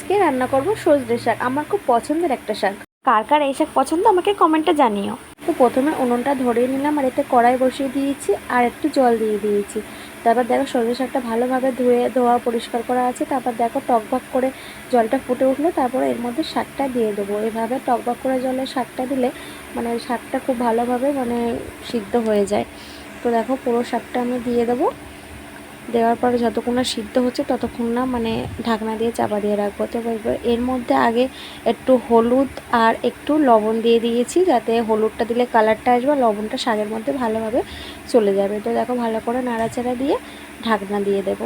আজকে রান্না করব সজনে শাক। আমার খুব পছন্দের একটা শাক। কার কার এই শাক পছন্দ আমাকে কমেন্টে জানিও। তো প্রথমে উনুনটা ধরিয়ে নিলাম আর এতে কড়াই বসিয়ে দিয়েছি আর একটু জল দিয়ে দিয়েছি। তারপর দেখো সজনে শাকটা ভালোভাবে ধোয়া পরিষ্কার করা আছে। তারপর দেখো টকবক করে জলটা ফুটে উঠলো, তারপরে এর মধ্যে শাকটা দিয়ে দেবো। এভাবে টকবক করে জলে শাকটা দিলে মানে শাকটা খুব ভালোভাবে মানে সিদ্ধ হয়ে যায়। তো দেখো পুরো শাকটা আমি দিয়ে দেবো। দেওয়ার পরে যতক্ষণ না সিদ্ধ হচ্ছে ততক্ষণ না মানে ঢাকনা দিয়ে চাপা দিয়ে রাখবো। তো এর মধ্যে আগে একটু হলুদ আর একটু লবণ দিয়ে দিয়েছি, যাতে হলুদটা দিলে কালারটা আসবে, লবণটা শাকের মধ্যে ভালোভাবে চলে যাবে। তো দেখো ভালো করে নাড়াচাড়া দিয়ে ঢাকনা দিয়ে দেবো।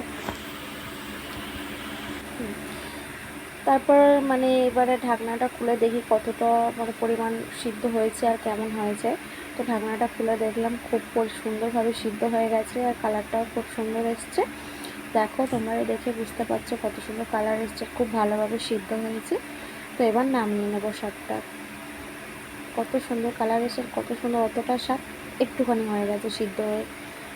তারপর মানে এবারে ঢাকনাটা খুলে দেখি কতটা মানে পরিমাণ সিদ্ধ হয়েছে আর কেমন হয়েছে। তো ঢাকনাটা খুলে দেখলাম খুব সুন্দরভাবে সিদ্ধ হয়ে গেছে আর কালারটাও খুব সুন্দর এসছে। দেখো তোমরা দেখে বুঝতে পারছো কত সুন্দর কালার এসছে, খুব ভালোভাবে সিদ্ধ হয়েছে। তো এবার নামিয়ে নেবো শাকটা। কত সুন্দর কালার এসে কত সুন্দর, অতটা শাক একটুখানি হয়ে গেছে সিদ্ধ হয়ে।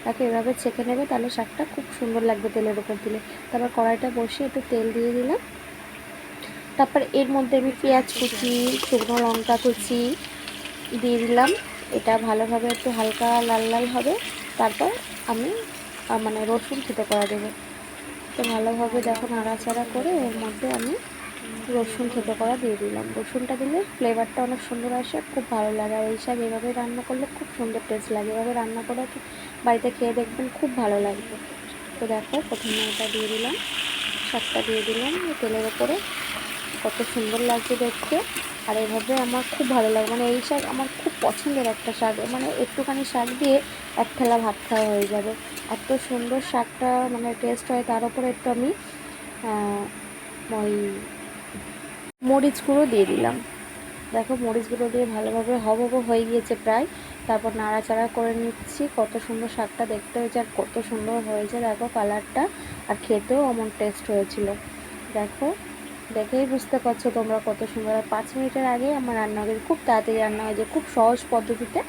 তাকে এভাবে ছেঁকে নেবে, তাহলে শাকটা খুব সুন্দর লাগবে তেলের উপর দিলে। তারপর কড়াইটা বসিয়ে একটু তেল দিয়ে দিলাম। তারপর এর মধ্যে আমি পেঁয়াজ কুচি, শুকনো লঙ্কা কুচি দিয়ে দিলাম। এটা ভালোভাবে একটু হালকা লাল লাল হবে। তারপর আমি মানে রসুন থেতো করা দেবো। তো ভালোভাবে দেখো নাড়াচাড়া করে এর মধ্যে আমি রসুন থেতো করা দিয়ে দিলাম। রসুনটা দিলে ফ্লেভারটা অনেক সুন্দর আসে, খুব ভালো লাগে। আর এই শাক এভাবে রান্না করলে খুব সুন্দর টেস্ট লাগে। এভাবে রান্না করে বাড়িতে খেয়ে দেখবেন, খুব ভালো লাগবে। তো দেখো প্রথমে এটা দিয়ে দিলাম, শাকটা দিয়ে দিলাম তেলের ওপরে। কত সুন্দর লাগছে দেখতে। আর এভাবে আমার খুব ভালো লাগে, মানে এই শাক আমার খুব পছন্দের একটা শাক। মানে একটুখানি শাক দিয়ে এক থালা ভাত খাওয়া হয়ে যাবে, এত সুন্দর শাকটা মানে টেস্ট হয়। তার উপরে একটু আমি ওই মরিচ গুঁড়ো দিয়ে দিলাম। দেখো মরিচ গুঁড়ো দিয়ে ভালোভাবে হবো হয়ে গিয়েছে প্রায়। তারপর নাড়াচাড়া করে নিচ্ছি। কত সুন্দর শাকটা দেখতে হয়েছে আর কত সুন্দর হয়েছে দেখো কালারটা, আর খেতেও এমন টেস্ট হয়েছিল। দেখো দেখেই বুঝতে পারছো তোমরা কত সুন্দর। আর 5 মিনিটের আগেই আমার রান্না হয়ে গেছে, খুব তাড়াতাড়ি রান্না হয়ে যায়, খুব সহজ পদ্ধতিতে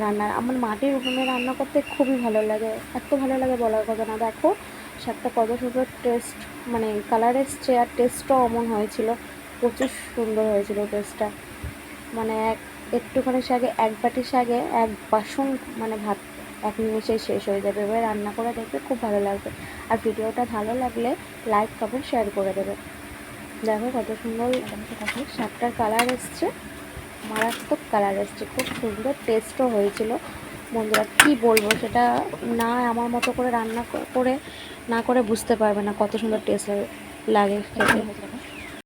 রান্না। আমার মাটির উনুনে রান্না করতে খুবই ভালো লাগে, এত ভালো লাগে বলার কথা না। দেখো শাকটা কত সুন্দর টেস্ট মানে কালার এসছে, আর টেস্টটাও অমন হয়েছিল, প্রচুর সুন্দর হয়েছিল টেস্টটা। মানে একটুখানি শাকে, এক বাটি শাকে এক বাসন মানে ভাত এক নিমেষেই শেষ হয়ে যাবে। এবার রান্না করে দেখবে খুব ভালো লাগবে। আর ভিডিওটা ভালো লাগলে লাইক কমেন্ট শেয়ার করে দেবে। দেখো কত সুন্দর শাকটার কালার এসছে, মারাত্মক কালার এসছে, খুব সুন্দর টেস্টও হয়েছিল। বন্ধুরা কী বলবো, সেটা না আমার মতো করে রান্না করে না করে বুঝতে পারবে না কত সুন্দর টেস্ট লাগে খেতে।